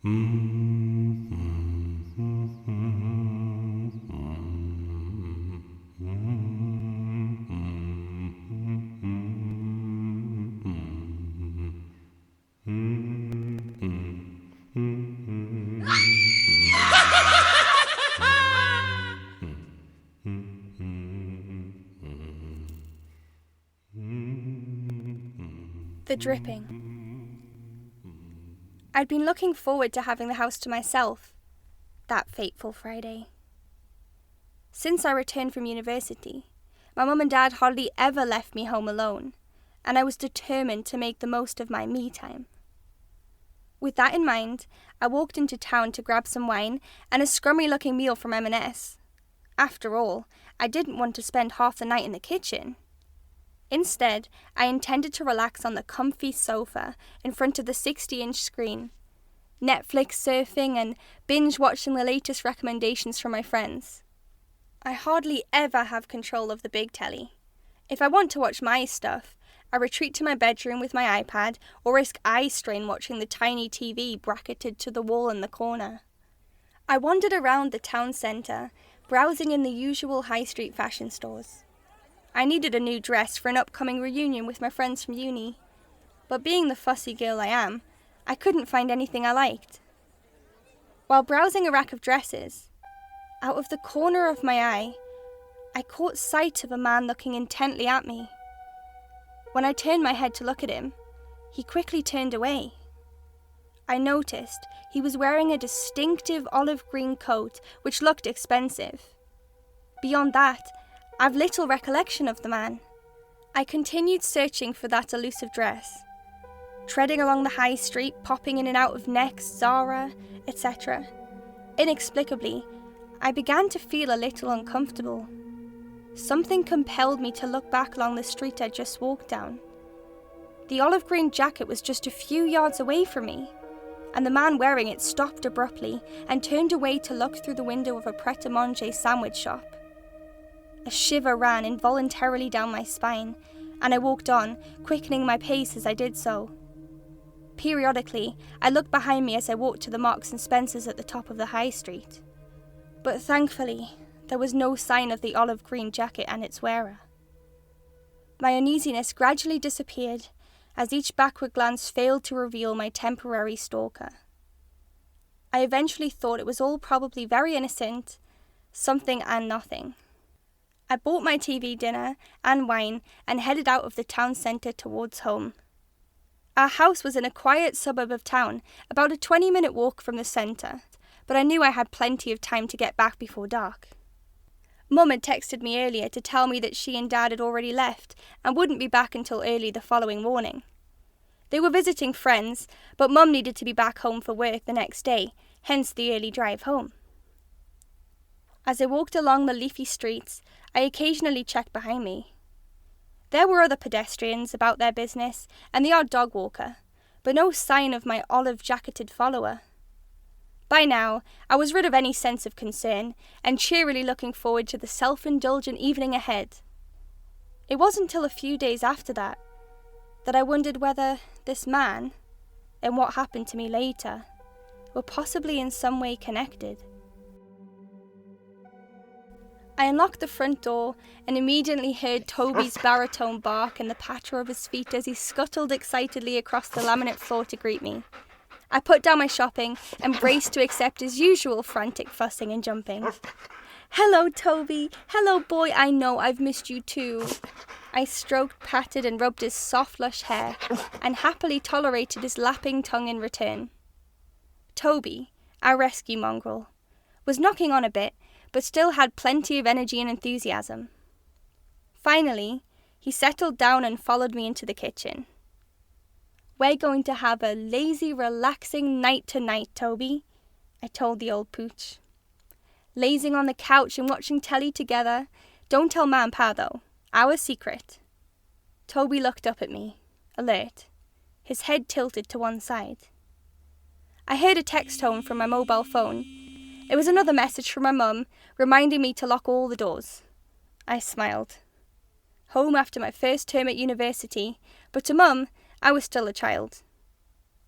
The dripping. I'd been looking forward to having the house to myself that fateful Friday. Since I returned from university, my mum and dad hardly ever left me home alone, and I was determined to make the most of my me time. With that in mind, I walked into town to grab some wine and a scrummy-looking meal from M&S. After all, I didn't want to spend half the night in the kitchen. Instead, I intended to relax on the comfy sofa in front of the 60-inch screen, Netflix surfing and binge-watching the latest recommendations from my friends. I hardly ever have control of the big telly. If I want to watch my stuff, I retreat to my bedroom with my iPad or risk eye strain watching the tiny TV bracketed to the wall in the corner. I wandered around the town centre, browsing in the usual high street fashion stores. I needed a new dress for an upcoming reunion with my friends from uni, but being the fussy girl I am, I couldn't find anything I liked. While browsing a rack of dresses, out of the corner of my eye, I caught sight of a man looking intently at me. When I turned my head to look at him, he quickly turned away. I noticed he was wearing a distinctive olive green coat which looked expensive. Beyond that, I've little recollection of the man. I continued searching for that elusive dress, treading along the high street, popping in and out of Next, Zara, etc. Inexplicably, I began to feel a little uncomfortable. Something compelled me to look back along the street I'd just walked down. The olive green jacket was just a few yards away from me, and the man wearing it stopped abruptly and turned away to look through the window of a pret-a-manger sandwich shop. A shiver ran involuntarily down my spine, and I walked on, quickening my pace as I did so. Periodically, I looked behind me as I walked to the Marks and Spencers at the top of the high street. But thankfully, there was no sign of the olive green jacket and its wearer. My uneasiness gradually disappeared as each backward glance failed to reveal my temporary stalker. I eventually thought it was all probably very innocent, something and nothing. I bought my TV dinner and wine and headed out of the town centre towards home. Our house was in a quiet suburb of town, about a 20-minute walk from the centre, but I knew I had plenty of time to get back before dark. Mum had texted me earlier to tell me that she and Dad had already left and wouldn't be back until early the following morning. They were visiting friends, but Mum needed to be back home for work the next day, hence the early drive home. As I walked along the leafy streets, I occasionally checked behind me. There were other pedestrians about their business and the odd dog walker, but no sign of my olive-jacketed follower. By now, I was rid of any sense of concern and cheerily looking forward to the self-indulgent evening ahead. It wasn't until a few days after that I wondered whether this man, and what happened to me later, were possibly in some way connected. I unlocked the front door and immediately heard Toby's baritone bark and the patter of his feet as he scuttled excitedly across the laminate floor to greet me. I put down my shopping and braced to accept his usual frantic fussing and jumping. "Hello, Toby. Hello, boy. I know I've missed you too." I stroked, patted and rubbed his soft, lush hair and happily tolerated his lapping tongue in return. Toby, our rescue mongrel, was knocking on a bit, but still had plenty of energy and enthusiasm. Finally, he settled down and followed me into the kitchen. "We're going to have a lazy, relaxing night tonight, Toby," I told the old pooch. "Lazing on the couch and watching telly together. Don't tell Ma and Pa, though. Our secret." Toby looked up at me, alert, his head tilted to one side. I heard a text tone from my mobile phone. It was another message from my mum, reminding me to lock all the doors. I smiled. Home after my first term at university, but to Mum, I was still a child.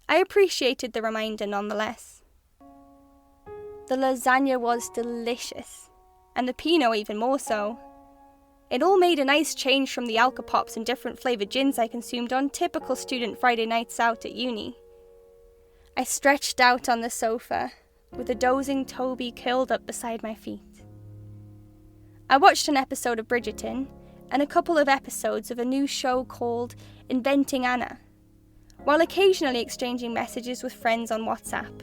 I appreciated the reminder nonetheless. The lasagna was delicious, and the Pinot even more so. It all made a nice change from the alcopops and different flavoured gins I consumed on typical student Friday nights out at uni. I stretched out on the sofa, with a dozing Toby curled up beside my feet. I watched an episode of Bridgerton, and a couple of episodes of a new show called Inventing Anna, while occasionally exchanging messages with friends on WhatsApp.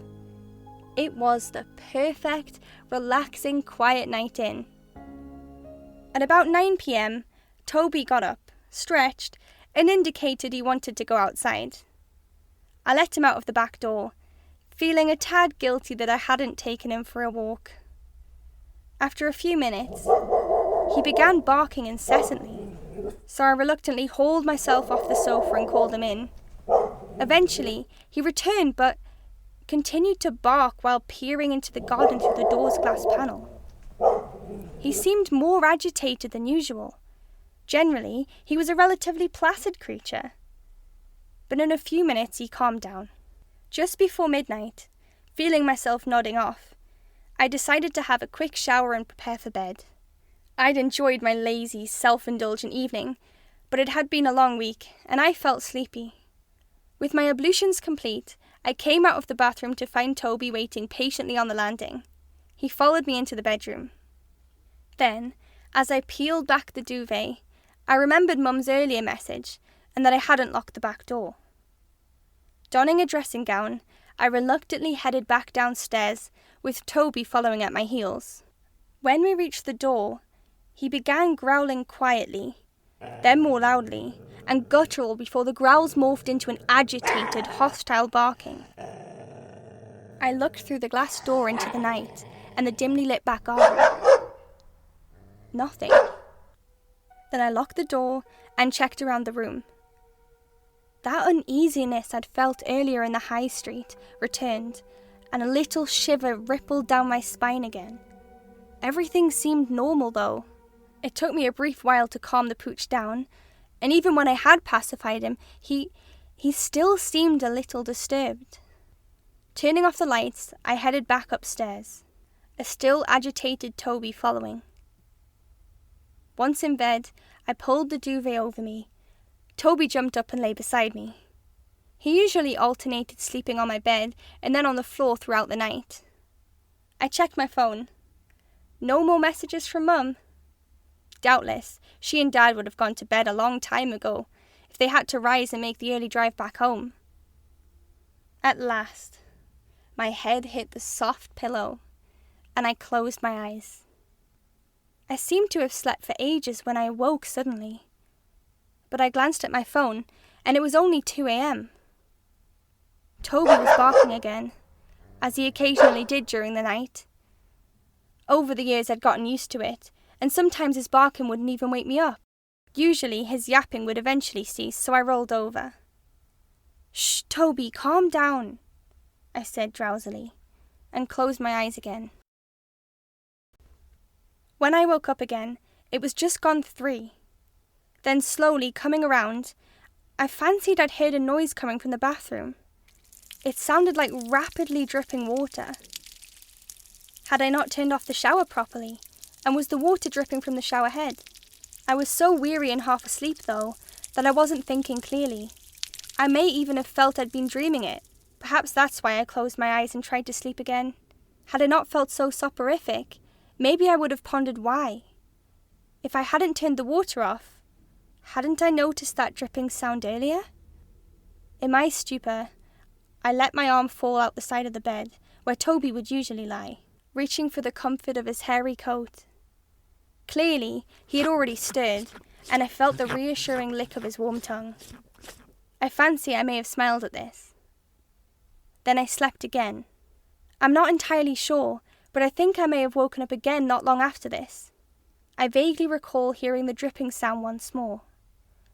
It was the perfect, relaxing, quiet night in. At about 9 p.m, Toby got up, stretched, and indicated he wanted to go outside. I let him out of the back door, feeling a tad guilty that I hadn't taken him for a walk. After a few minutes, he began barking incessantly, so I reluctantly hauled myself off the sofa and called him in. Eventually, he returned but continued to bark while peering into the garden through the door's glass panel. He seemed more agitated than usual. Generally, he was a relatively placid creature. But in a few minutes, he calmed down. Just before midnight, feeling myself nodding off, I decided to have a quick shower and prepare for bed. I'd enjoyed my lazy, self-indulgent evening, but it had been a long week, and I felt sleepy. With my ablutions complete, I came out of the bathroom to find Toby waiting patiently on the landing. He followed me into the bedroom. Then, as I peeled back the duvet, I remembered Mum's earlier message, and that I hadn't locked the back door. Donning a dressing gown, I reluctantly headed back downstairs, with Toby following at my heels. When we reached the door, he began growling quietly, then more loudly, and guttural before the growls morphed into an agitated, hostile barking. I looked through the glass door into the night and the dimly lit back garden. Nothing. Then I locked the door and checked around the room. That uneasiness I'd felt earlier in the high street returned, and a little shiver rippled down my spine again. Everything seemed normal, though. It took me a brief while to calm the pooch down, and even when I had pacified him, he still seemed a little disturbed. Turning off the lights, I headed back upstairs, a still agitated Toby following. Once in bed, I pulled the duvet over me. Toby jumped up and lay beside me. He usually alternated sleeping on my bed and then on the floor throughout the night. I checked my phone. No more messages from Mum. Doubtless, she and Dad would have gone to bed a long time ago if they had to rise and make the early drive back home. At last, my head hit the soft pillow, and I closed my eyes. I seemed to have slept for ages when I awoke suddenly. But I glanced at my phone, and it was only 2 a.m. Toby was barking again, as he occasionally did during the night. Over the years I'd gotten used to it, and sometimes his barking wouldn't even wake me up. Usually his yapping would eventually cease, so I rolled over. "Shh, Toby, calm down," I said drowsily, and closed my eyes again. When I woke up again, it was just gone 3. Then slowly coming around, I fancied I'd heard a noise coming from the bathroom. It sounded like rapidly dripping water. Had I not turned off the shower properly, and was the water dripping from the shower head? I was so weary and half asleep, though, that I wasn't thinking clearly. I may even have felt I'd been dreaming it. Perhaps that's why I closed my eyes and tried to sleep again. Had I not felt so soporific, maybe I would have pondered why. If I hadn't turned the water off, hadn't I noticed that dripping sound earlier? In my stupor, I let my arm fall out the side of the bed, where Toby would usually lie, reaching for the comfort of his hairy coat. Clearly, he had already stirred, and I felt the reassuring lick of his warm tongue. I fancy I may have smiled at this. Then I slept again. I'm not entirely sure, but I think I may have woken up again not long after this. I vaguely recall hearing the dripping sound once more,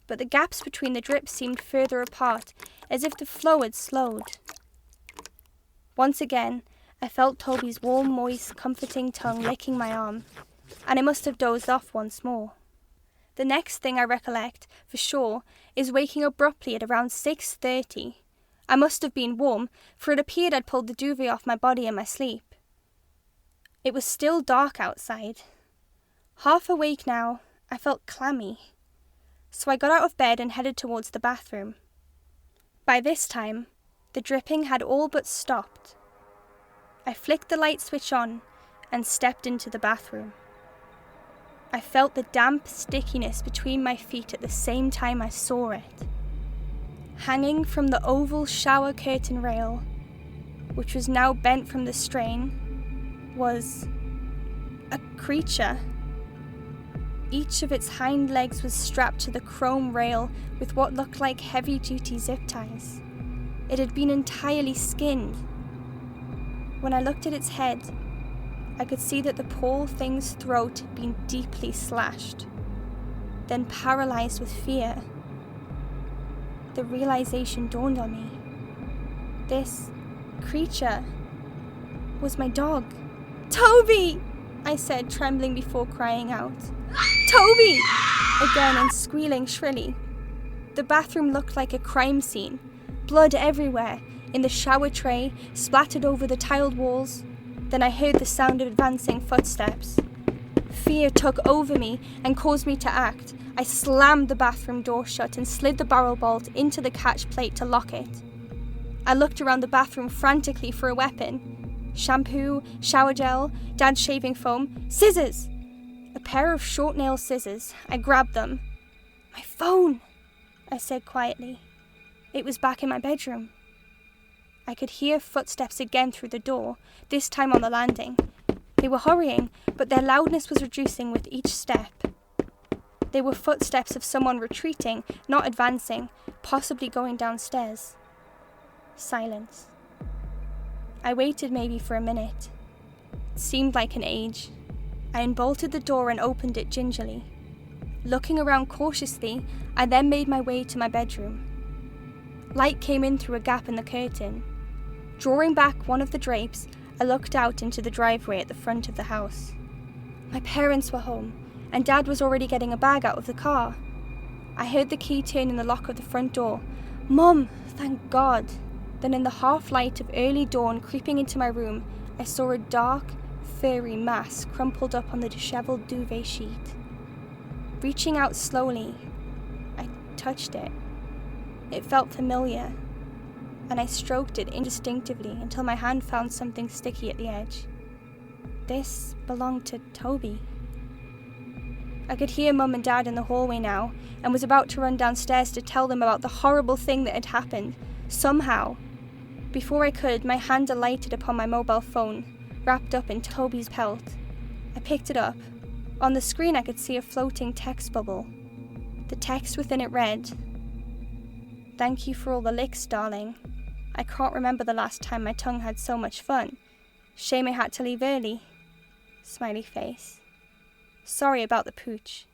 but the gaps between the drips seemed further apart, as if the flow had slowed. Once again, I felt Toby's warm, moist, comforting tongue licking my arm, and I must have dozed off once more. The next thing I recollect, for sure, is waking abruptly at around 6:30. I must have been warm, for it appeared I'd pulled the duvet off my body in my sleep. It was still dark outside. Half awake now, I felt clammy, so I got out of bed and headed towards the bathroom. By this time, the dripping had all but stopped. I flicked the light switch on and stepped into the bathroom. I felt the damp stickiness between my feet at the same time I saw it. Hanging from the oval shower curtain rail, which was now bent from the strain, was a creature. Each of its hind legs was strapped to the chrome rail with what looked like heavy-duty zip ties. It had been entirely skinned. When I looked at its head, I could see that the poor thing's throat had been deeply slashed, then paralyzed with fear. The realization dawned on me. This creature was my dog. "Toby!" I said, trembling before crying out. "Toby!" again, and squealing shrilly. The bathroom looked like a crime scene. Blood everywhere, in the shower tray, splattered over the tiled walls. Then I heard the sound of advancing footsteps. Fear took over me and caused me to act. I slammed the bathroom door shut and slid the barrel bolt into the catch plate to lock it. I looked around the bathroom frantically for a weapon. Shampoo, shower gel, Dad's shaving foam, scissors! A pair of short nail scissors. I grabbed them. "My phone," I said quietly. It was back in my bedroom. I could hear footsteps again through the door, this time on the landing. They were hurrying, but their loudness was reducing with each step. They were footsteps of someone retreating, not advancing, possibly going downstairs. Silence. I waited maybe for a minute. It seemed like an age. I unbolted the door and opened it gingerly. Looking around cautiously, I then made my way to my bedroom. Light came in through a gap in the curtain. Drawing back one of the drapes, I looked out into the driveway at the front of the house. My parents were home, and Dad was already getting a bag out of the car. I heard the key turn in the lock of the front door. "Mum, thank God." Then in the half-light of early dawn creeping into my room, I saw a dark, furry mass crumpled up on the disheveled duvet sheet. Reaching out slowly, I touched it. It felt familiar, and I stroked it instinctively until my hand found something sticky at the edge. This belonged to Toby. I could hear Mum and Dad in the hallway now, and was about to run downstairs to tell them about the horrible thing that had happened. Somehow, before I could, my hand alighted upon my mobile phone, wrapped up in Toby's pelt. I picked it up. On the screen I could see a floating text bubble. The text within it read, "Thank you for all the licks, darling. I can't remember the last time my tongue had so much fun. Shame I had to leave early. Smiley face. Sorry about the pooch."